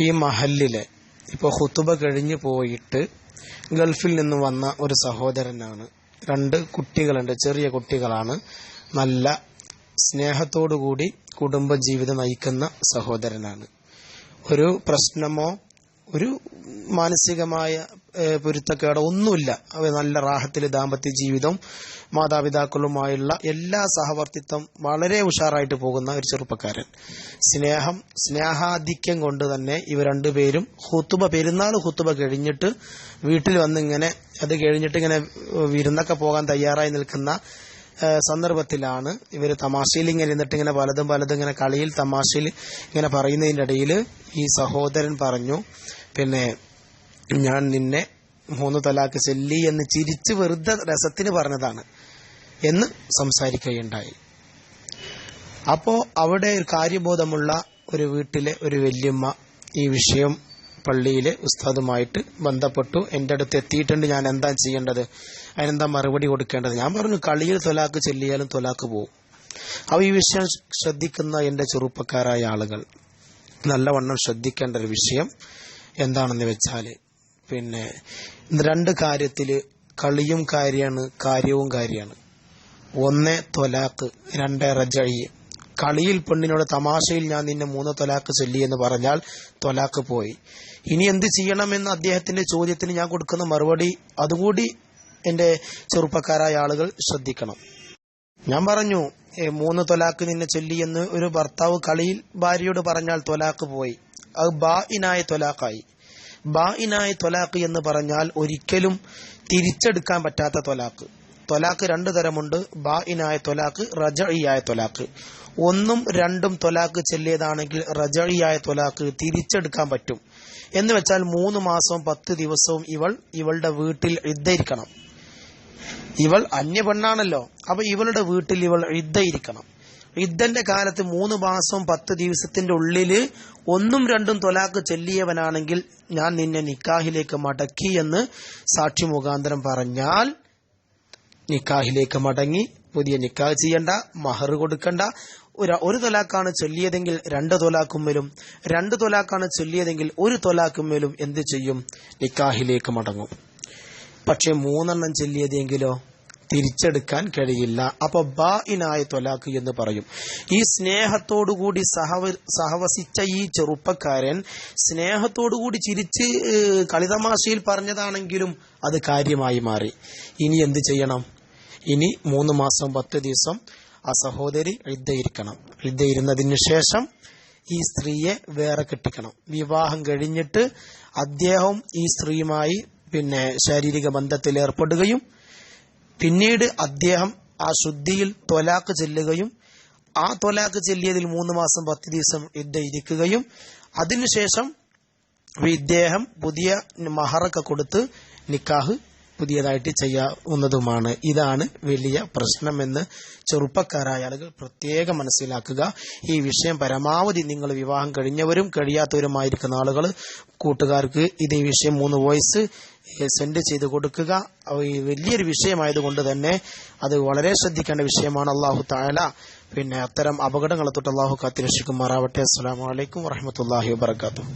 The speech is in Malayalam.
ഈ മഹല്ലിലെ ഇപ്പോൾ ഖുതുബ കഴിഞ്ഞു പോയിട്ട് ഗൾഫിൽ നിന്ന് വന്ന ഒരു സഹോദരനാണ്. 2 കുട്ടികളുണ്ട്, ചെറിയ കുട്ടികളാണ്. നല്ല സ്നേഹത്തോടുകൂടി കുടുംബജീവിതം നയിക്കുന്ന സഹോദരനാണ്. ഒരു പ്രശ്നമോ ഒരു മാനസികമായ പൊരുത്തക്കേടോ ഒന്നുമില്ല. നല്ല റാഹത്തിൽ ദാമ്പത്യ ജീവിതം, മാതാപിതാക്കളുമായുള്ള എല്ലാ സഹവർത്തിത്വം വളരെ ഉഷാറായിട്ട് പോകുന്ന ഒരു ചെറുപ്പക്കാരൻ. സ്നേഹാധിക്യം കൊണ്ട് തന്നെ ഇവർ രണ്ടുപേരും പെരുന്നാൾ ഖുതുബ കഴിഞ്ഞിട്ട് വീട്ടിൽ വന്നിങ്ങനെ അത് കഴിഞ്ഞിട്ട് ഇങ്ങനെ വിരുന്നൊക്കെ പോകാൻ തയ്യാറായി നിൽക്കുന്ന സന്ദർഭത്തിലാണ് ഇവർ തമാശയിൽ ഇങ്ങനെ ഇരുന്നിട്ട് ഇങ്ങനെ പലതും ഇങ്ങനെ കളിയിൽ തമാശയിൽ ഇങ്ങനെ പറയുന്നതിൻ്റെ ഇടയിൽ ഈ സഹോദരൻ പറഞ്ഞു, പിന്നെ ഞാൻ നിന്നെ 3 തലാക്ക് ചൊല്ലി എന്ന് ചിരിച്ച് വെറുതെ രസത്തിന് പറഞ്ഞതാണ് എന്ന് സംസാരിക്കുകയുണ്ടായി. അപ്പോ അവിടെ ഒരു കാര്യബോധമുള്ള ഒരു വീട്ടിലെ ഒരു വല്യമ്മ ഈ വിഷയം പള്ളിയിലെ ഉസ്താദുമായിട്ട് ബന്ധപ്പെട്ടു. എൻ്റെ അടുത്ത് എത്തിയിട്ടുണ്ട്, ഞാൻ എന്താ ചെയ്യേണ്ടത്, അതിനെന്താ മറുപടി കൊടുക്കേണ്ടത്. ഞാൻ പറഞ്ഞു, കളിയിൽ തൊലാക്ക് ചൊല്ലിയാലും തൊലാക്ക് പോവും. അപ്പോൾ ഈ വിഷയം ശ്രദ്ധിക്കുന്ന എൻ്റെ ചെറുപ്പക്കാരായ ആളുകൾ നല്ലവണ്ണം ശ്രദ്ധിക്കേണ്ട ഒരു വിഷയം എന്താണെന്ന് വെച്ചാൽ, പിന്നെ 2 കാര്യത്തിൽ കളിയും കാര്യമാണ്, കാര്യവും കാര്യമാണ്. 1 തൊലാക്ക്, 2 റജഈ. കളിയിൽ പെണ്ണിനോട് തമാശയിൽ ഞാൻ നിന്നെ 3 തൊലാക്ക് ചൊല്ലി എന്ന് പറഞ്ഞാൽ തൊലാക്ക് പോയി. ഇനി എന്ത് ചെയ്യണമെന്ന് അദ്ദേഹത്തിന്റെ ചോദ്യത്തിന് ഞാൻ കൊടുക്കുന്ന മറുപടി അതുകൂടി എൻ്റെ ചെറുപ്പക്കാരായ ആളുകൾ ശ്രദ്ധിക്കണം. ഞാൻ പറഞ്ഞു, 3 തൊലാക്ക് നിന്നെ ചൊല്ലി എന്ന് ഒരു ഭർത്താവ് കളിയിൽ ഭാര്യയോട് പറഞ്ഞാൽ തൊലാക്ക് പോയി. അത് ബാഇനായ തൊലാക്കായി. ബാഇനായ തൊലാക്ക് എന്ന് പറഞ്ഞാൽ ഒരിക്കലും തിരിച്ചെടുക്കാൻ പറ്റാത്ത തൊലാക്ക്. തൊലാക്ക് 2 തരമുണ്ട്: ബാഇനായ തൊലാക്ക്, റജഈയായ തൊലാക്ക്. 1ഉം 2ഉം തൊലാക്ക് ചെല്ലിയതാണെങ്കിൽ റജഈയായ തൊലാക്ക് തിരിച്ചെടുക്കാൻ പറ്റും. എന്ന് വെച്ചാൽ 3 മാസവും 10 ദിവസവും ഇവളുടെ വീട്ടിൽ ഇദ്ദയിരിക്കണം. ഇവൾ അന്യ പെണ്ണാണല്ലോ, അപ്പൊ ഇവളുടെ വീട്ടിൽ ഇവൾ ഇദ്ദയിരിക്കണം. ഇദ്ദന്റെ കാലത്ത് 3 മാസവും 10 ദിവസത്തിന്റെ ഉള്ളില് 1ഉം 2ഉം തൊലാക്ക് ചെല്ലിയവനാണെങ്കിൽ ഞാൻ നിന്നെ നിക്കാഹിലേക്ക് മടക്കി എന്ന് സാക്ഷി മുഖാന്തരം പറഞ്ഞാൽ നിക്കാഹിലേക്ക് മടങ്ങി, പുതിയ നിക്കാഹ് ചെയ്യണ്ട, മഹർ കൊടുക്കണ്ട. ഒരു തൊലാക്കാണ് ചൊല്ലിയതെങ്കിൽ 2 തൊലാക്കുമ്മേലും, 2 തൊലാക്കാണ് ചൊല്ലിയതെങ്കിൽ 1 തൊലാക്കുമ്മേലും എന്ത് ചെയ്യും? നിക്കാഹിലേക്ക് മടങ്ങും. പക്ഷെ 3 ചൊല്ലിയതെങ്കിലോ തിരിച്ചെടുക്കാൻ കഴിയില്ല. അപ്പൊ ബാഇനായ തൊലാക്ക് എന്ന് പറയും. ഈ സ്നേഹത്തോടുകൂടി സഹവസിച്ച ഈ ചെറുപ്പക്കാരൻ സ്നേഹത്തോടുകൂടി ചിരിച്ച് കളിതമാശയിൽ പറഞ്ഞതാണെങ്കിലും അത് കാര്യമായി മാറി. ഇനി എന്ത് ചെയ്യണം? ഇനി 3 മാസം 10 ദിവസം ആ സഹോദരി ഇദ്ദയിരിക്കണം. ഇദ്ദയിരുന്നതിന് ശേഷം ഈ സ്ത്രീയെ വേറെ കെട്ടിക്കണം. വിവാഹം കഴിഞ്ഞിട്ട് അദ്ദേഹം ഈ സ്ത്രീയുമായി ശാരീരിക ബന്ധത്തിൽ ഏർപ്പെടുകയും പിന്നീട് അദ്ദേഹം ആ ശുദ്ധിയിൽ തൊലാക്ക് ചെല്ലുകയും ആ തൊലാക്ക് ചെല്ലിയതിൽ 3 മാസം 10 ദിവസം ഇദ്ദയിരിക്കുകയും അതിനുശേഷം ഇദ്ദേഹം പുതിയ മഹറൊക്കെ കൊടുത്ത് നിക്കാഹ് പുതിയതായിട്ട് ചെയ്യാവുന്നതുമാണ്. ഇതാണ് വലിയ പ്രശ്നമെന്ന് ചെറുപ്പക്കാരായ ആളുകൾ പ്രത്യേകം മനസ്സിലാക്കുക. ഈ വിഷയം പരമാവധി നിങ്ങൾ വിവാഹം കഴിഞ്ഞവരും കഴിയാത്തവരുമായിരിക്കുന്ന ആളുകൾ കൂട്ടുകാർക്ക് ഈ വിഷയം 3 വോയിസ് സെൻഡ് ചെയ്ത് കൊടുക്കുക. വലിയൊരു വിഷയമായതുകൊണ്ട് തന്നെ അത് വളരെ ശ്രദ്ധിക്കേണ്ട വിഷയമാണ്. അല്ലാഹു തആല അത്തരം അപകടങ്ങളെ തൊട്ട് അല്ലാഹു കാത്തുരക്ഷിക്കുമാറാവട്ടെ. അസ്സലാമു അലൈക്കും വറഹ്മത്തുള്ളാഹി വബറകാതുഹു.